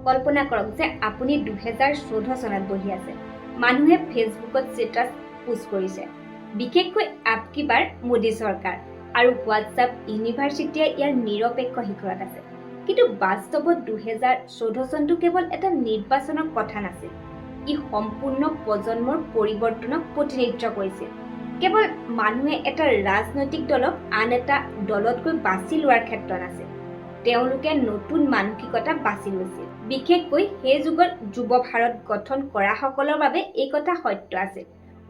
কল্পনা কৰক যে আপুনি 2014 চনত বহি আছে। মানুহে ফেচবুকত ষ্টেটাছ পোষ্ট কৰিছে, বিশেষকৈ আপ কি বাৰ মোদী চৰকাৰ আৰু হোৱাটছআপ ইউনিভাৰ্চিটিয়ে ইয়াৰ নিৰপেক্ষ শিখৰত আছে। কিন্তু বাস্তৱত 2014 চনটো কেৱল এটা নিৰ্বাচনৰ কথা নাছিল, ই সম্পূৰ্ণ প্ৰজন্মৰ পৰিৱৰ্তনক প্ৰতিনিধিত্ব কৰিছিল। কেৱল মানুহে এটা ৰাজনৈতিক দলক আন এটা দলতকৈ বাছি লোৱাৰ ক্ষেত্ৰত আছিল, তেওঁলোকে নতুন মানসিকতা বাছি লৈছিল। বিশেষকৈ সেই যুগত যুৱ ভাৰত গঠন কৰাসকলৰ বাবে এই কথা সত্য আছিল।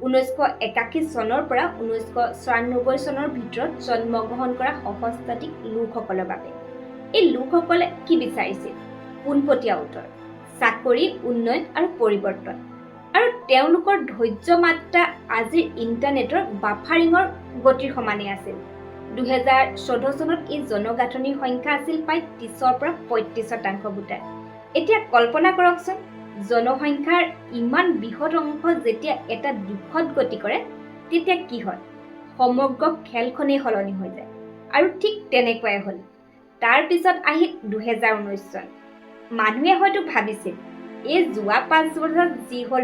1981 চনৰ পৰা 1994 চনৰ ভিতৰত জন্মগ্ৰহণ কৰা সহস্ৰাধিক লোকসকলৰ বাবে। এই লোকসকলে কি বিচাৰিছিল? পোনপটীয়া উত্তৰ, চাকৰি, উন্নয়ন আৰু পৰিৱৰ্তন। আৰু তেওঁলোকৰ ধৈৰ্য মাত্ৰা আজিৰ ইণ্টাৰনেটৰ বাফাৰিঙৰ গতিৰ সমানেই আছিল। 2014 চনত এই জনগাঁথনিৰ সংখ্যা আছিল প্ৰায় 30ৰ পৰা 35% ভোটাৰ। এতিয়া কল্পনা কৰকচোন, জনসংখ্যাৰ ইমান বৃহৎ অংশ যেতিয়া এটা দিশত গতি কৰে, তেতিয়া কি হয়? সমগ্ৰ খেলখনেই সলনি হৈ যায়। আৰু ঠিক তেনেকুৱাই হ'ল। তাৰ পিছত আহিল 2019 চন। মানুহে হয়তো ভাবিছিল এই যোৱা 5 বছৰত যি হ'ল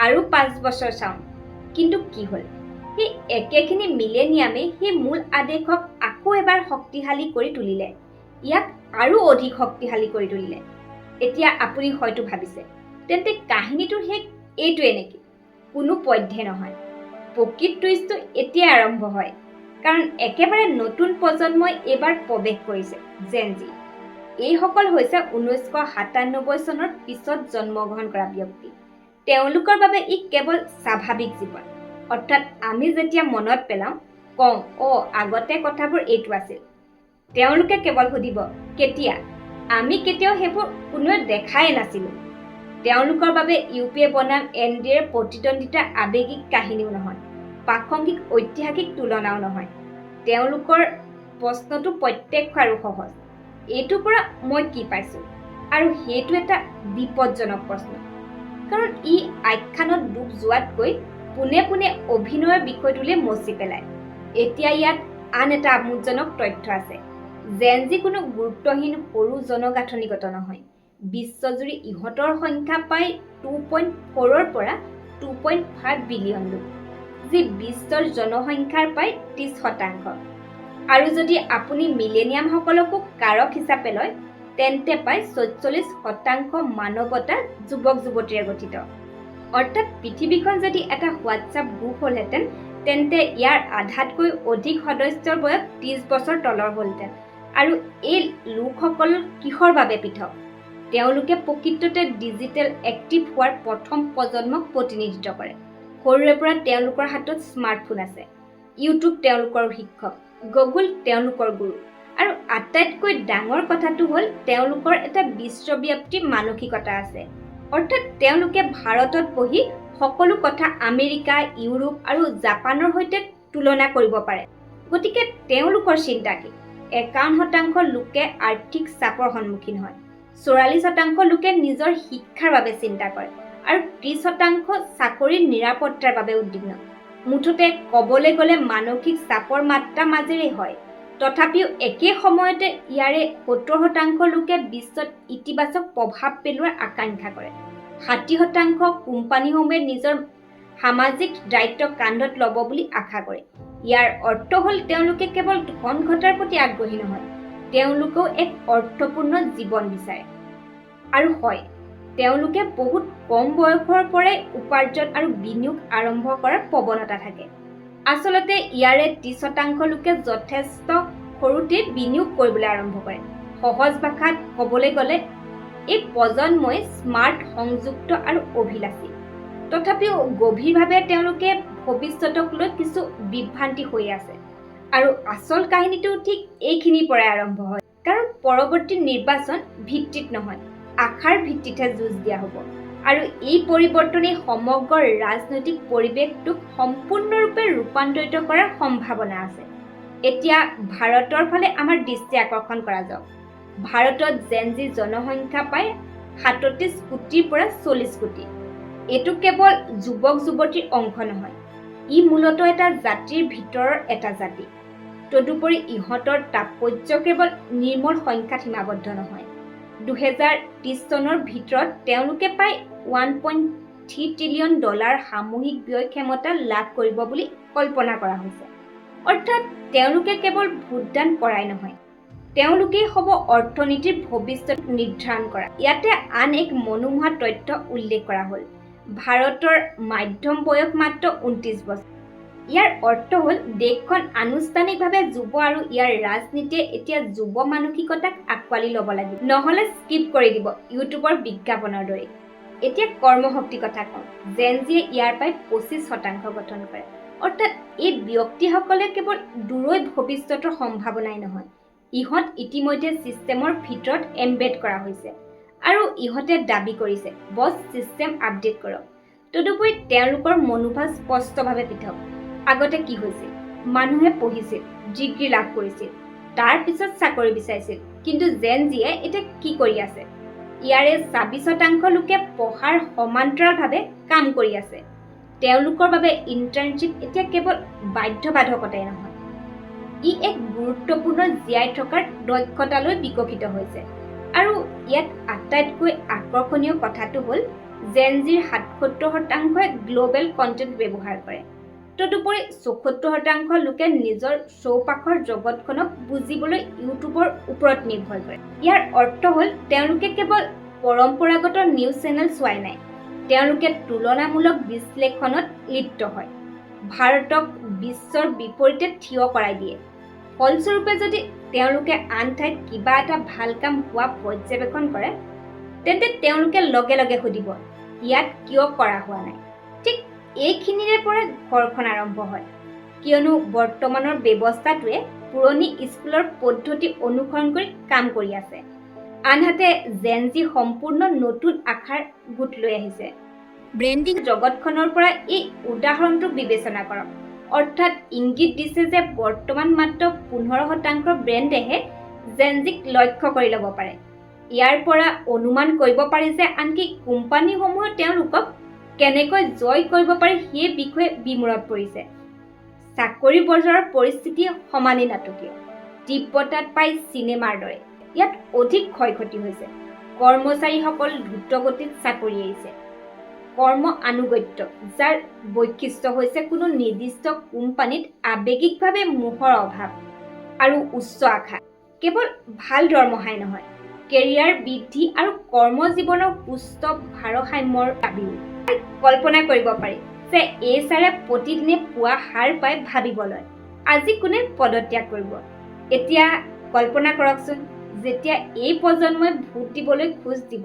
আৰু 5 বছৰ চাওঁ। কিন্তু কি হ'ল? সেই একেখিনি মিলেনিয়ামে সেই মূল আদেশক আকৌ এবাৰ শক্তিশালী কৰি তুলিলে, ইয়াক আৰু অধিক শক্তিশালী কৰি তুলিলে। এতিয়া আপুনি হয়তো ভাবিছে, তেন্তে কাহিনীটোৰ শেষ এইটোৱে নেকি? কোনো পধ্যে নহয়। প্ৰকৃত টুইষ্টটো এতিয়াই আৰম্ভ হয়, কাৰণ একেবাৰে নতুন প্ৰজন্মই এইবাৰ প্ৰৱেশ কৰিছে, জেন জি। এইসকল হৈছে 1997 চনৰ পিছত জন্মগ্ৰহণ কৰা ব্যক্তি। তেওঁলোকৰ বাবে ই কেৱল স্বাভাৱিক জীৱন। অৰ্থাৎ আমি যেতিয়া মনত পেলাওঁ, কওঁ আগতে কথাবোৰ এইটো আছিল। তেওঁলোকে কেৱল সুধিব, কেতিয়া? আমি কেতিয়াও সেইবোৰ কোনোৱে দেখাই নাছিলোঁ। তেওঁলোকৰ বাবে ইউপিএ বনাম এনডিএৰ প্ৰতিদ্বন্দ্বিতা আৱেগিক কাহিনীও নহয়, প্ৰাসংগিক ঐতিহাসিক তুলনাও নহয়। তেওঁলোকৰ প্ৰশ্নটো প্ৰত্যক্ষ আৰু সহজ, এইটোৰ পৰা মই কি পাইছোঁ? আৰু সেইটো এটা বিপদজনক প্ৰশ্ন, কাৰণ ই আখ্যানত ডুব যোৱাতকৈ পোনে পোনে অভিনয়ৰ বিষয়টোলৈ মচি পেলায়। এতিয়া ইয়াত আন এটা আমোদজনক তথ্য আছে। জেন জি কোনো গুৰুত্বহীন সৰু জনগাঁথনিগত নহয়। বিশ্বজুৰি ইহঁতৰ সংখ্যা প্ৰায় 2.4ৰ পৰা 2.5 বিলিয়ন লোক, যি বিশ্বৰ জনসংখ্যাৰ প্ৰায় 30%। আৰু যদি আপুনি মিলেনিয়ামসকলকো কাৰক হিচাপে লয়, তেন্তে প্ৰায় 44% মানৱতা যুৱক যুৱতীৰে গঠিত। অৰ্থাৎ পৃথিৱীখন যদি এটা হোৱাটছআপ গ্ৰুপ হ'লহেঁতেন, তেন্তে ইয়াৰ আধাতকৈ অধিক সদস্যৰ বয়স 30 বছৰ তলৰ হ'লহেঁতেন। আৰু এই লোকসকল কিহৰ বাবে পৃথক? তেওঁলোকে প্ৰকৃততে ডিজিটেল এক্টিভ হোৱাৰ প্ৰথম প্ৰজন্মক প্ৰতিনিধিত্ব কৰে। সৰুৰে পৰা তেওঁলোকৰ হাতত স্মাৰ্টফোন আছে। ইউটিউব তেওঁলোকৰ শিক্ষক, গুগল তেওঁলোকৰ গুৰু। আৰু আটাইতকৈ ডাঙৰ কথাটো হ'ল তেওঁলোকৰ এটা বিশ্বব্যাপী মানসিকতা আছে। অৰ্থাৎ তেওঁলোকে ভাৰতত বহি সকলো কথা আমেৰিকা, ইউৰোপ আৰু জাপানৰ সৈতে তুলনা কৰিব পাৰে। গতিকে তেওঁলোকৰ চিন্তা কি? 51% লোকে আৰ্থিক চাপৰ সন্মুখীন হয়, 44% লোকে নিজৰ শিক্ষাৰ বাবে চিন্তা কৰে, আৰু 30% চাকৰিৰ নিৰাপত্তাৰ বাবে উদ্বিগ্ন। মুঠতে ক'বলৈ গ'লে মানসিক চাপৰ মাত্ৰা মাজেৰে হয়। তথাপিও একে সময়তে ইয়াৰে 70% লোকে বিশ্বত ইতিবাচক প্ৰভাৱ পেলোৱাৰ আকাংক্ষা কৰে। 60% কোম্পানীসমূহে নিজৰ সামাজিক দায়িত্ব কান্ধত ল'ব বুলি আশা কৰে। ইয়াৰ অৰ্থ হ'ল তেওঁলোকে কেৱল ধন ঘটাৰ প্ৰতি আগ্ৰহী নহয়, তেওঁলোকেও এক অৰ্থপূৰ্ণ জীৱন বিচাৰে। আৰু হয়, তেওঁলোকে বহুত কম বয়সৰ পৰাই উপাৰ্জন আৰু বিনিয়োগ আৰম্ভ কৰাৰ প্ৰৱণতা থাকে। আচলতে ইয়াৰে 30% লোকে যথেষ্ট সৰুতে বিনিয়োগ কৰিবলৈ আৰম্ভ কৰে। সহজ ভাষাত ক'বলৈ গ'লে এই প্ৰজন্মই স্মাৰ্ট, সংযুক্ত আৰু অভিলাষী। তথাপিও গভীৰভাৱে তেওঁলোকে ভৱিষ্যতক লৈ কিছু বিভ্ৰান্তি হৈ আছে। আৰু আচল কাহিনীটো ঠিক এইখিনিৰ পৰাই আৰম্ভ হয়। কাৰণ পৰৱৰ্তী নিৰ্বাচন ভিত্তিত নহয়, আশাৰ ভিত্তিতহে যুঁজ দিয়া হ'ব। আৰু এই পৰিৱৰ্তনে সমগ্ৰ ৰাজনৈতিক পৰিৱেশটোক সম্পূৰ্ণৰূপে ৰূপান্তৰিত কৰাৰ সম্ভাৱনা আছে। এতিয়া ভাৰতৰ ফালে আমাৰ দৃষ্টি আকৰ্ষণ কৰা যাওক। ভাৰতত জেন জি জনসংখ্যা প্ৰায় 37 কোটিৰ পৰা 40 কোটি। এইটো কেৱল যুৱক যুৱতীৰ অংশ নহয়, ই মূলতঃ এটা জাতিৰ ভিতৰৰ এটা জাতি। তদুপৰি ইহঁতৰ তাৎপৰ্য কেৱল নিৰ্মল সংখ্যাত সীমাবদ্ধ নহয়, 2030 চনৰ ভিতৰত তেওঁলোকে প্ৰায় $1.3 ট্ৰিলিয়ন সামূহিক ব্যয় ক্ষমতা লাভ কৰিব বুলি কল্পনা কৰা হৈছে। অৰ্থাৎ তেওঁলোকে কেৱল ভোটদান কৰাই নহয়, তেওঁলোকেই হ'ব অৰ্থনীতিৰ ভৱিষ্যত নিৰ্ধাৰণ কৰা। ইয়াতে আন এক মনোমোহা তথ্য উল্লেখ কৰা হ'ল। ভাৰতৰ মধ্যম বয়স মাত্ৰ 29 বছৰ। ইয়াৰ অৰ্থ হ'ল দেশখন আনুষ্ঠানিকভাৱে যুৱ আৰু ইয়াৰ ৰাজনীতিয়ে এতিয়া যুৱ মানসিকতাক আঁকোৱালি ল'ব লাগিব, নহ'লে স্কিপ কৰি দিব ইউটিউবৰ বিজ্ঞাপনৰ দৰে। এতিয়া কৰ্মশক্তি কথা কওঁ। জেন জিয়ে ইয়াৰ প্ৰায় 25% গঠন কৰে। অৰ্থাৎ এই ব্যক্তিসকলে কেৱল দূৰৈ ভৱিষ্যতৰ সম্ভাৱনাই নহয়, ইহঁত ইতিমধ্যে ছিষ্টেমৰ ভিতৰত এম্বেড কৰা হৈছে আৰু ইহঁতে দাবী কৰিছে বছ ছিষ্টেম আপডেট কৰক। তদুপৰি তেওঁলোকৰ মনোভাৱ স্পষ্টভাৱে পৃথক। আগতে কি হৈছিল? মানুহে পঢ়িছিল, ডিগ্ৰী লাভ কৰিছিল, তাৰ পিছত চাকৰি বিচাৰিছিল। কিন্তু জেন জিয়ে এতিয়া কি কৰি আছে? ইয়াৰে 26% লোকে পঢ়াৰ সমান্তৰালভাৱে কাম কৰি আছে। তেওঁলোকৰ বাবে ইণ্টাৰ্ণশ্বিপ এতিয়া কেৱল বাধ্যবাধকতাই নহয়, ই এক গুৰুত্বপূৰ্ণ জীয়াই থকাৰ দক্ষতালৈ বিকশিত হৈছে। আৰু ইয়াত আটাইতকৈ আকৰ্ষণীয় কথাটো হ'ল জেন জিৰ 77% গ্ল'বেল কণ্টেণ্ট ব্যৱহাৰ কৰে। তদুপৰি 74% লোকে নিজৰ চৌপাশৰ জগতখনক বুজিবলৈ ইউটিউবৰ ওপৰত নিৰ্ভৰ কৰে। ইয়াৰ অৰ্থ হ'ল তেওঁলোকে কেৱল পৰম্পৰাগত নিউজ চেনেল চোৱাই নাই, তেওঁলোকে তুলনামূলক বিশ্লেষণত লিপ্ত হয়, ভাৰতক বিশ্বৰ বিপৰীতে থিয় কৰাই দিয়ে। ফলস্বৰূপে যদি তেওঁলোকে আন ঠাইত কিবা এটা ভাল কাম হোৱা পৰ্যবেক্ষণ কৰে, তেন্তে তেওঁলোকে লগে লগে সুধিব ইয়াত কিয় কৰা হোৱা নাই। ঠিক এইখিনিৰে পৰা ঘৰখন আৰম্ভ হয়, কিয়নো বৰ্তমানৰ ব্যৱস্থাটোৱে পুৰণি স্কুলৰ পদ্ধতি অনুসৰণ কৰি কাম কৰি আছে। আনহাতে জেন জি সম্পূৰ্ণ নতুন আশাৰ গোট লৈ আহিছে। ব্ৰেণ্ডিং জগতখনৰ পৰা এই উদাহৰণটো বিবেচনা কৰক। অৰ্থাৎ ইংগিত দিছে যে বৰ্তমান মাত্ৰ 15% ব্ৰেণ্ডেহে জেন জিক লক্ষ্য কৰি ল'ব পাৰে। ইয়াৰ পৰা অনুমান কৰিব পাৰি যে আনকি কোম্পানীসমূহে তেওঁলোকক কেনেকৈ জয় কৰিব পাৰে সেই বিষয়ে বিমূৰত পৰিছে। চাকৰি বজাৰৰ পৰিস্থিতি সমানেই নাটকীয়। তীব্ৰতাত পাই চিনেমাৰ দৰে। ইয়াত অধিক ক্ষয়ক্ষতি হৈছে। কৰ্মচাৰীসকল দ্ৰুতগতিত চাকৰি এৰিছে। কৰ্ম আনুগত্য, যাৰ বৈশিষ্ট্য হৈছে কোনো নিৰ্দিষ্ট কোম্পানীত আৱেগিকভাৱে মোহৰ অভাৱ আৰু উচ্চ আশা। কেৱল ভাল দৰমহাই নহয়, কেৰিয়াৰ বৃদ্ধি আৰু কৰ্মজীৱনৰ সুস্থ ভাৰসাম্যৰ দাবীও। কল্পনা কৰিব পাৰি যে এইচাৰে প্ৰতিদিনে পুৱা সাৰ পাই ভাবিবলৈ আজি কোনে পদত্যাগ কৰিব। এতিয়া কল্পনা কৰকচোন, যেতিয়া এই প্ৰজন্মই ভোট দিবলৈ খোজ দিব,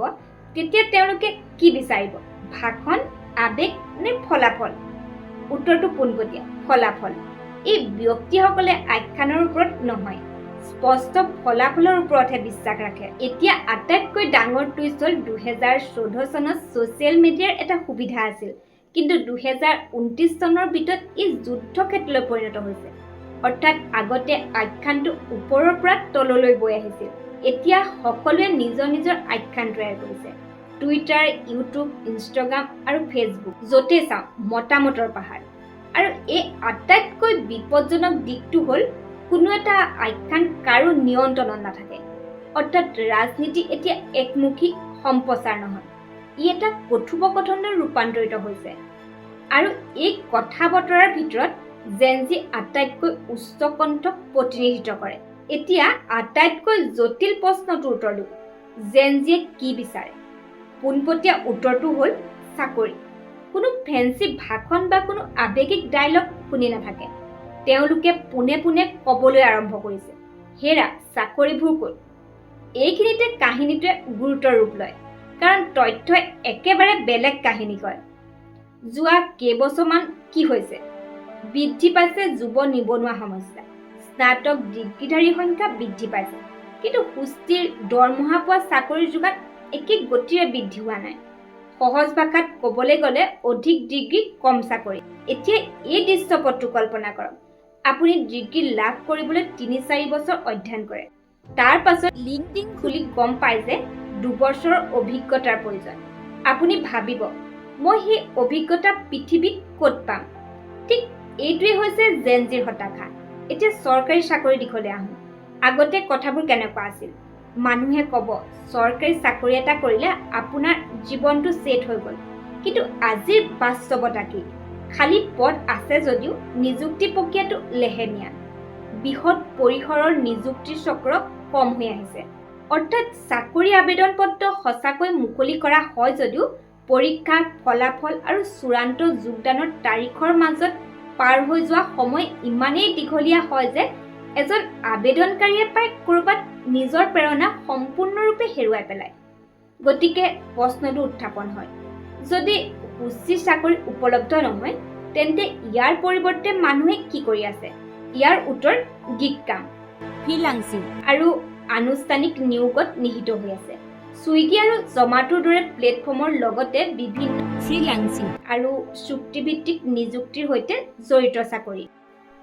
তেতিয়া তেওঁলোকে কি বিচাৰিব? ভাষণ, আৱেগ নে ফলাফল? উত্তৰটো পোনপটীয়া, ফলাফল। এই ব্যক্তিসকলে আখ্যানৰ ওপৰত নহয়, স্পষ্ট ফলাফলৰ ওপৰতহে বিশ্বাস ৰাখে। এতিয়া আটাইতকৈ ডাঙৰ টুইষ্ট হ'ল 2014 চনত ছ'চিয়েল মিডিয়াৰ এটা সুবিধা আছিল, কিন্তু 2029 চনৰ ভিতৰত ই যুদ্ধক্ষেত্ৰলৈ পৰিণত হৈছে। অৰ্থাৎ আগতে আখ্যানটো ওপৰৰ পৰা তললৈ বৈ আহিছিল, এতিয়া সকলোৱে নিজৰ নিজৰ আখ্যান তৈয়াৰ কৰিছে। টুইটাৰ, ইউটিউব, ইনষ্টাগ্ৰাম আৰু ফেচবুক, য'তে চাওঁ মতামতৰ পাহাৰ। আৰু এই আটাইতকৈ বিপদজনক দিশটো হ'ল কোনো এটা আখ্যান কাৰো নিয়ন্ত্ৰণত নাথাকে। অৰ্থাৎ ৰাজনীতি এতিয়া একমুখী সম্প্ৰচাৰ নহয়, ই এটা কথোপকথনলৈ ৰূপান্তৰিত হৈছে। আৰু এই কথা বতৰাৰ ভিতৰত জেন জি আটাইতকৈ উচ্চ কণ্ঠক প্ৰতিনিধিত্ব কৰে। এতিয়া আটাইতকৈ জটিল প্ৰশ্নটোৰ উত্তৰ দিওঁ, জেন জিয়ে কি বিচাৰে? পোনপটীয়া উত্তৰটো হ'ল চাকৰি। কোনো ফেঞ্চি ভাষণ বা কোনো আৱেগিক ডায়লগ শুনি নাথাকে। তেওঁলোকে পোনে পোনে ক'বলৈ আৰম্ভ কৰিছে, হেৰা চাকৰিবোৰ ক'ত? এইখিনিতে কাহিনীটোৱে গুৰুতৰ ৰূপ লয়, কাৰণ তথ্যই একেবাৰে বেলেগ কাহিনী কয়। যোৱা কেইবছৰমান কি হৈছে? বৃদ্ধি পাইছে যুৱ নিবনুৱা সমস্যা, স্নাতক ডিগ্ৰীধাৰীৰ সংখ্যা বৃদ্ধি পাইছে, কিন্তু সুস্থিৰ দৰমহা পোৱা চাকৰিৰ যোগান একে গতিৰে বৃদ্ধি হোৱা নাই। সহজ ভাষাত ক'বলৈ গ'লে অধিক ডিগ্ৰী কম চাকৰি। এতিয়া এই দৃশ্যপটটো কল্পনা কৰক। আপুনি ডিগ্ৰী লাভ কৰিবলৈ 3-4 বছৰ অধ্যয়ন কৰে, তাৰ পাছত লিংকডিন খুলি গম পায় যে 2 বছৰৰ অভিজ্ঞতাৰ প্ৰয়োজন। আপুনি ভাবিব, মই সেই অভিজ্ঞতা পৃথিৱীত ক'ত পাম? ঠিক এইটোৱেই হৈছে জেন জিৰ হতাশা। এতিয়া চৰকাৰী চাকৰি দিশলৈ আহোঁ। আগতে কথাবোৰ কেনেকুৱা আছিল? মানুহে ক'ব চৰকাৰী চাকৰি এটা কৰিলে আপোনাৰ জীৱনটো ছেট হৈ গ'ল। কিন্তু আজিৰ বাস্তৱতা কি? খালী পদ আছে যদিও নিযুক্তি প্ৰক্ৰিয়াটো লেহেমীয়া। বৃহৎ পৰিসৰৰ নিযুক্তিৰ চক্ৰ কম হৈ আহিছে। অৰ্থাৎ চাকৰি আবেদন পত্ৰ সঁচাকৈ মুকলি কৰা হয় যদিও পৰীক্ষা, ফলাফল আৰু চূড়ান্ত যোগদানৰ তাৰিখৰ মাজত পাৰ হৈ যোৱা সময় ইমানেই দীঘলীয়া হয় যে এজন আবেদনকাৰীয়ে প্ৰায় ক'ৰবাত নিজৰ প্ৰেৰণা সম্পূৰ্ণৰূপে হেৰুৱাই পেলায়। গতিকে প্ৰশ্নটো উত্থাপন হয়, যদি উচিত চাকৰি উপলব্ধ নহয় তেন্তে ইয়াৰ পৰিৱৰ্তে মানুহে কি কৰি আছে? ইয়াৰ উত্তৰ গিগ কাম, ফ্ৰিলান্সিং আৰু আনুষ্ঠানিক নিয়োগত নিহিত হৈ আছে। ছুইগি আৰু জমাটোৰ দৰে প্লেটফৰ্মৰ লগতে বিভিন্ন ফ্ৰিলান্সিং আৰু চুক্তিভিত্তিক নিযুক্তিৰ সৈতে জড়িত চাকৰি।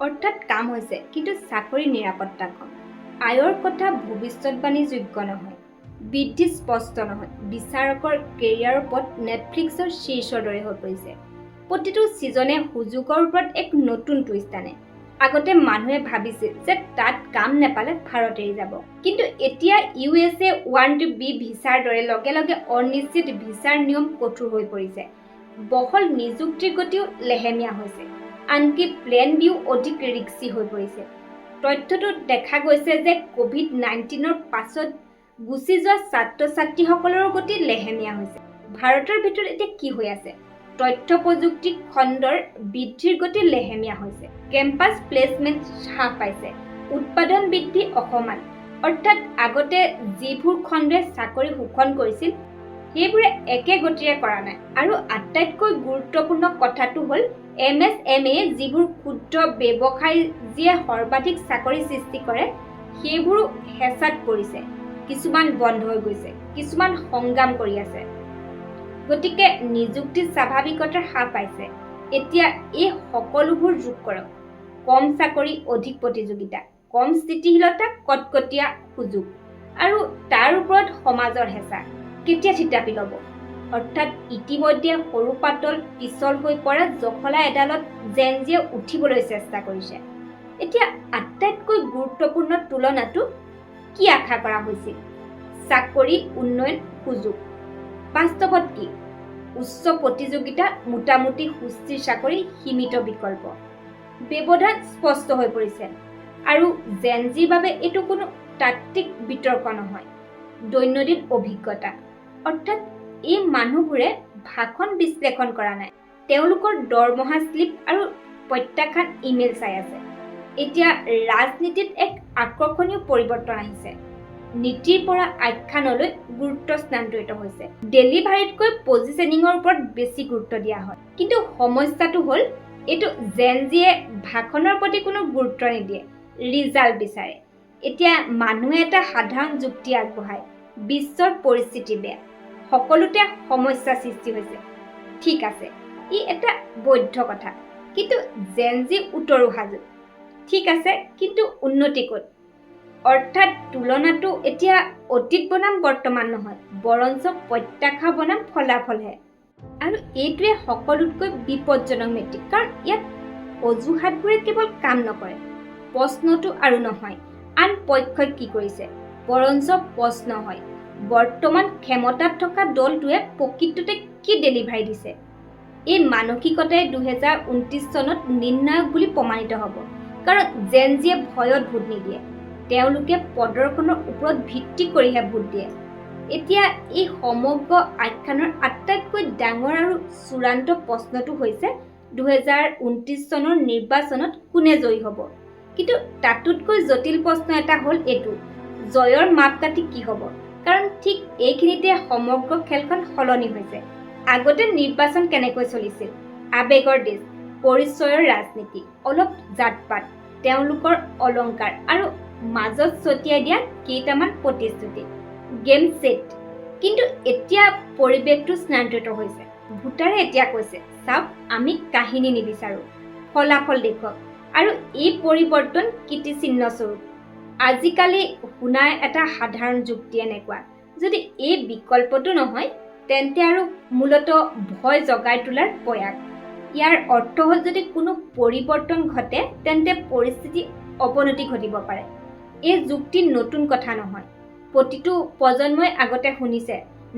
অৰ্থাৎ কাম হৈছে কিন্তু চাকৰিৰ নিৰাপত্তা কম। আয়ৰ কথা ভৱিষ্যৎবাণীযোগ্য নহয়, বৃদ্ধি স্পষ্ট নহয়। বিচাৰকৰ কেৰিয়াৰৰ পথ নেটফ্লিক্সৰ শীৰ্ষৰ দৰে হৈ পৰিছে। প্ৰতিটো ছিজনে সুযোগৰ ওপৰত এক নতুন টুইষ্ট আনে। আগতে মানুহে ভাবিছিল যে তাত কাম নাপালে ভাৰত এৰি যাব, কিন্তু এতিয়া USA 1B ভিছাৰ দৰে লগে লগে অনিশ্চিত ভিছাৰ নিয়ম কঠোৰ হৈ পৰিছে। বহল নিযুক্তিৰ গতিও লেহেমীয়া হৈছে, আনকি প্লেন বিও অধিক ৰিক্সি হৈ পৰিছে। তথ্যটোত দেখা গৈছে যে COVID-19ৰ পাছত গুচি যোৱা ছাত্ৰ-ছাত্ৰীসকলৰ গতি লেহেমীয়া হৈছে। ভাৰতৰ ভিতৰত এতিয়া কি হৈ আছে? তথ্য প্ৰযুক্তি খণ্ডৰ বৃদ্ধিৰ গতি লেহেমীয়া হৈছে, কেম্পাছ প্লেচমেণ্ট হ্ৰাস পাইছে, উৎপাদন বৃদ্ধি অসমান। অৰ্থাৎ আগতে যিবোৰ খণ্ডই চাকৰি শোষণ কৰিছিল সেইবোৰে একে গতিৰে কৰা নাই। আৰু আটাইতকৈ গুৰুত্বপূৰ্ণ কথাটো হ'ল MSME যিবোৰ ক্ষুদ্ৰ ব্যৱসায় যিয়ে সৰ্বাধিক চাকৰি সৃষ্টি কৰে সেইবোৰো হেঁচাত পৰিছে। কিছুমান বন্ধ হৈ গৈছে, কিছুমান সংগ্ৰাম কৰি আছে। গতিকে নিযুক্তিৰ স্বাভাৱিকতাৰ হ্ৰাস পাইছে। এতিয়া এই সকলোবোৰ যোগ কৰক, কম চাকৰি, অধিক প্ৰতিযোগিতা, কম স্থিতিশীলতা, কটকটীয়া সুযোগ আৰু তাৰ ওপৰত সমাজৰ হেঁচা। কেতিয়া থিতাপি ল'ব? অৰ্থাৎ ইতিমধ্যে সৰু পাতল পিছল হৈ পৰা জখলা এডালত জেনজিয়ে উঠিবলৈ চেষ্টা কৰিছে। এতিয়া আটাইতকৈ গুৰুত্বপূৰ্ণ তুলনাটো কি আশা কৰা হৈছিল? চাকৰি, উন্নয়ন, সুযোগ। বাস্তৱত কি? উচ্চ প্ৰতিযোগিতা, মোটামুটি সুস্থিৰ চাকৰি, সীমিত বিকল্প। ব্যৱধান স্পষ্ট হৈ পৰিছে। আৰু জেনজিৰ বাবে এইটো কোনো তাত্ত্বিক বিতৰ্ক নহয়, দৈনন্দিন অভিজ্ঞতা। অৰ্থাৎ এই মানুহবোৰে ভাষণ বিশ্লেষণ কৰা নাই, তেওঁলোকৰ দৰমহা স্লিপ আৰু প্ৰত্যাখ্যান ইমেইল চাই আছে। এতিয়া ৰাজনীতিত এক আকৰ্ষণীয় পৰিৱৰ্তন আহিছে। নীতিৰ পৰা আখ্যানলৈ গুৰুত্ব স্থানান্তৰিত হৈছে। ডেলিভাৰীতকৈ পজিশ্যনিঙৰ ওপৰত বেছি গুৰুত্ব দিয়া হয়। কিন্তু সমস্যাটো হ'ল এইটো জেনজিয়ে ভাষণৰ প্ৰতি কোনো গুৰুত্ব নিদিয়ে, ৰিজাল্ট বিচাৰে। এতিয়া মানুহে এটা সাধাৰণ যুক্তি আগবঢ়ায়, বিশ্বৰ পৰিস্থিতি বেয়া, সকলোতে সমস্যা সৃষ্টি হৈছে। ঠিক আছে, ই এটা বৈধ কথা, কিন্তু জেনজি উত্তৰো সাজু। ঠিক আছে, কিন্তু উন্নতি ক'ত? অৰ্থাৎ তুলনাটো এতিয়া অতীত বনাম বৰ্তমান নহয়, বৰঞ্চ প্ৰত্যাশা বনাম ফলাফলহে। আৰু এইটোৱে সকলোতকৈ বিপদজনক মেট্ৰিক, কাৰণ ইয়াত অজুহাতবোৰে কেৱল কাম নকৰে। প্ৰশ্নটো আৰু নহয় আন পক্ষই কি কৰিছে, বৰঞ্চ প্ৰশ্ন হয় বৰ্তমান ক্ষমতাত থকা দলটোৱে প্ৰকৃততে কি ডেলিভাৰী দিছে। এই মানসিকতাই 2029 চনত নিৰ্ণায়ক বুলি প্ৰমাণিত হ'ব, কাৰণ জেনজিয়ে ভয়ত ভোট নিদিয়ে, তেওঁলোকে প্ৰদৰ্শনৰ ওপৰত ভিত্তি কৰিহে ভোট দিয়ে। এতিয়া এই সমগ্ৰ আখ্যানৰ আটাইতকৈ ডাঙৰ আৰু চূড়ান্ত প্ৰশ্নটো হৈছে 2029 চনৰ নিৰ্বাচনত কোনে জয়ী হ'ব। কিন্তু তাতোতকৈ জটিল প্ৰশ্ন এটা হ'ল এইটো, জয়ৰ মাপকাঠি কি হ'ব? কাৰণ ঠিক এইখিনিতে সমগ্ৰ খেলখন সলনি হৈছে। আগতে নিৰ্বাচন কেনেকৈ চলিছিল? আৱেগৰ দেশ, পৰিচয়ৰ ৰাজনীতি, অলপ জাতপাত, তেওঁলোকৰ অলংকাৰ আৰু মাজত ছটিয়াই দিয়া কেইটামান প্ৰতিশ্ৰুতি, গেম ছেট। কিন্তু এতিয়া পৰিৱেশটো স্থানান্তৰিত হৈছে। ভোটাৰে এতিয়া কৈছে, চাওক, আমি কাহিনী নিবিচাৰোঁ, ফলাফল দেখুৱাওক। আৰু এই পৰিৱৰ্তন কীৰ্তিচিহ্নস্বৰূপ। আজিকালি শুনা এটা সাধাৰণ যুক্তি এনেকুৱা, যদি এই বিকল্পটো নহয় তেন্তে আৰু মূলতঃ ভয় জগাই তোলাৰ প্ৰয়াস। ইয়াৰ অৰ্থ হ'ল যদি কোনো পৰিৱৰ্তন ঘটে তেন্তে পৰিস্থিতি অৱনতি ঘটিব পাৰে। এই যুক্তি নতুন কথা নহয়। প্ৰতিটো প্ৰজন্মই আগতে শুনিছে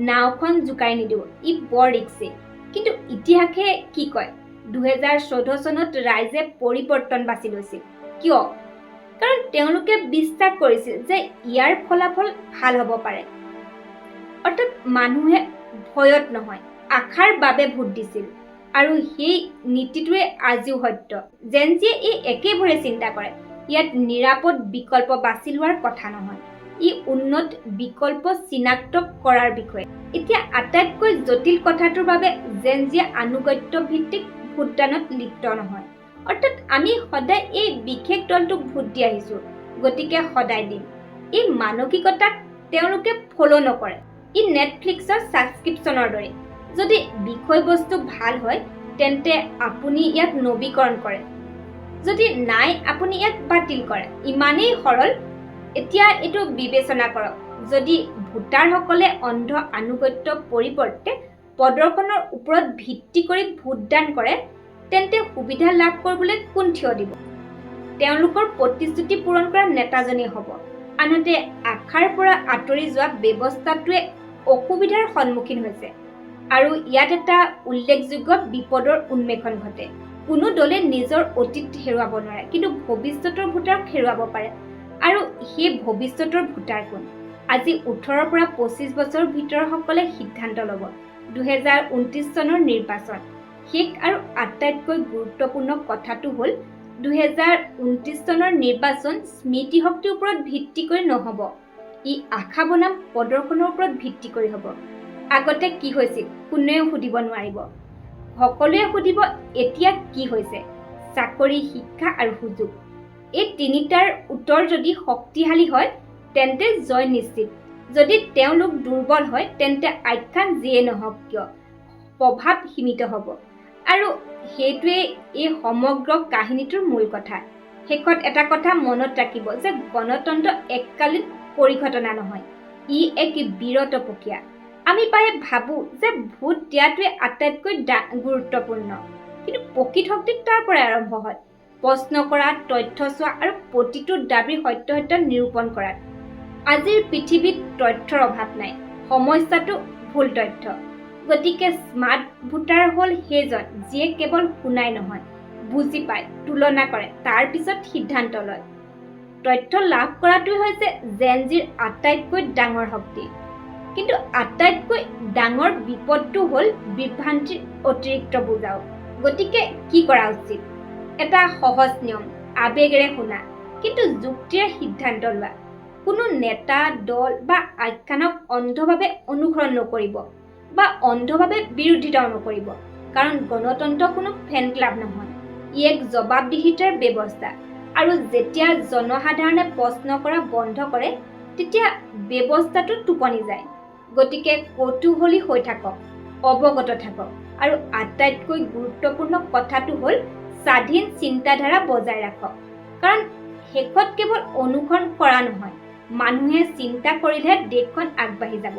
নাওখন জোকাৰি নিদিব, ই বৰ ৰিক্সি। কিন্তু ইতিহাসে কি কয়? 2014 চনত ৰাইজে পৰিৱৰ্তন বাছি লৈছিল। কিয়? কাৰণ তেওঁলোকে বিশ্বাস কৰিছিল যে ইয়াৰ ফলাফল ভাল হ'ব পাৰে। অৰ্থাৎ মানুহে ভয়ত নহয়, আশাৰ বাবে ভোট দিছিল। আৰু সেই নীতিটোৱে আজিও সত্য। জেন জিয়ে এই একেবোৰে চিন্তা কৰে। ইয়াত নিৰাপদ বিকল্প বাছি লোৱাৰ কথা নহয়, ই উন্নত বিকল্প চিনাক্ত কৰাৰ বিষয়ে। এতিয়া আটাইতকৈ জটিল কথাটোৰ বাবে জেন জিয়ে আনুগত্য ভিত্তিক ভোটদানত লিপ্ত নহয়। অৰ্থাৎ আমি সদায় এই বিশেষ দলটোক ভোট দি আহিছো, গতিকে সদায় দিম। এই মানসিকতাক তেওঁলোকে ফ'ল' নকৰে। ই নেটফ্লিক্সৰ ছাবস্ক্ৰিপশ্যনৰ দৰে। যদি বিষয়বস্তু ভাল হয় তেন্তে আপুনি ইয়াক নৱীকৰণ কৰে, যদি নাই আপুনি ইয়াক বাতিল কৰে। ইমানেই সৰল। এতিয়া এইটো বিবেচনা কৰক, যদি ভোটাৰসকলে অন্ধ আনুগত্যৰ পৰিৱৰ্তে প্ৰদৰ্শনৰ ওপৰত ভিত্তি কৰি ভোটদান কৰে তেন্তে সুবিধা লাভ কৰিবলৈ কোন থিয় দিব? তেওঁলোকৰ প্ৰতিশ্ৰুতি পূৰণ কৰা নেতাজনেই হ'ব। আনহাতে আশাৰ পৰা আঁতৰি যোৱা ব্যৱস্থাটোৱে অসুবিধাৰ সন্মুখীন হৈছে। আৰু ইয়াত এটা উল্লেখযোগ্য বিপদৰ উন্মেষণ ঘটে। কোনো দলে নিজৰ অতীত হেৰুৱাব নোৱাৰে, কিন্তু ভৱিষ্যতৰ ভোটাৰক হেৰুৱাব পাৰে। আৰু সেই ভৱিষ্যতৰ ভোটাৰ কোন? আজি 18 পৰা 25 বছৰৰ ভিতৰসকলে সিদ্ধান্ত ল'ব। 2029 চনৰ নিৰ্বাচন শেষ আৰু আটাইতকৈ গুৰুত্বপূৰ্ণ কথাটো হ'ল 2029 চনৰ নিৰ্বাচন স্মৃতিশক্তিৰ ওপৰত ভিত্তি কৰি নহ'ব, ই আশা বনাম প্ৰদৰ্শনৰ ওপৰত ভিত্তি কৰি হ'ব। আগতে কি হৈছিল কোনেও সুধিব নোৱাৰিব। সকলোৱে সুধিব এতিয়া কি হৈছে? চাকৰি, শিক্ষা আৰু সুযোগ। এই তিনিটাৰ উত্তৰ যদি শক্তিশালী হয় তেন্তে জয় নিশ্চিত। যদি তেওঁলোক দুৰ্বল হয় তেন্তে আখ্যান যিয়ে নহওক কিয় প্ৰভাৱ সীমিত হ'ব। আৰু সেইটোৱে এই সমগ্ৰ কাহিনীটোৰ মূল কথা। শেষত এটা কথা মনত ৰাখিব যে গণতন্ত্ৰ এককালীন পৰিঘটনা নহয়, ই এক বিৰত প্ৰক্ৰিয়া। আমি প্ৰায়ে ভাবোঁ যে ভোট দিয়াটোৱে আটাইতকৈ গুৰুত্বপূৰ্ণ, কিন্তু প্ৰকৃত শক্তি তাৰ পৰাই আৰম্ভ হয়। প্ৰশ্ন কৰা, তথ্য চোৱা আৰু প্ৰতিটো দাবীৰ সত্যতা নিৰূপণ কৰাত। আজিৰ পৃথিৱীত তথ্যৰ অভাৱ নাই, সমস্যাটো ভুল তথ্য। গতিকে স্মাৰ্ট ভোটাৰ হ'ল সেইজন যিয়ে কেৱল শুনাই নহয়, বুজি পায়, তুলনা কৰে, তাৰ পিছত সিদ্ধান্ত লয়। তথ্য লাভ কৰাটোৱে হৈছে জেন জিৰ আটাইতকৈ ডাঙৰ শক্তি। কিন্তু আটাইতকৈ ডাঙৰ বিপদটো হ'ল বিভ্ৰান্তিৰ অতিৰিক্ত বুজাও। গতিকে কি কৰা উচিত? এটা সহজ নিয়ম, আৱেগেৰে শুনা কিন্তু যুক্তিৰে সিদ্ধান্ত লোৱা। কোনো নেতা, দল বা আখ্যানক অন্ধভাৱে অনুসৰণ নকৰিব বা অন্ধভাৱে বিৰোধিতাও নকৰিব। কাৰণ গণতন্ত্ৰ কোনো ফেন ক্লাব নহয়, ই এক জবাবদিহিতাৰ ব্যৱস্থা। আৰু যেতিয়া জনসাধাৰণে প্ৰশ্ন কৰা বন্ধ কৰে তেতিয়া ব্যৱস্থাটো টোপনি যায়। গতিকে কৌতূহলী হৈ থাকক, অৱগত থাকক, আৰু আটাইতকৈ গুৰুত্বপূৰ্ণ কথাটো হ'ল স্বাধীন চিন্তাধাৰা বজাই ৰাখক। কাৰণ শেষত কেৱল অনুসৰণ কৰা নহয়, মানুহে চিন্তা কৰিলেহে দেশখন আগবাঢ়ি যাব।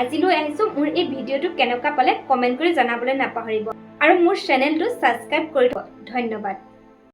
আজিলৈ আহিছোঁ। মোৰ এই ভিডিঅ'টো কেনেকুৱা পালে কমেণ্ট কৰি জনাবলৈ নাপাহৰিব আৰু মোৰ চেনেলটো ছাবস্ক্ৰাইব কৰিব। ধন্যবাদ।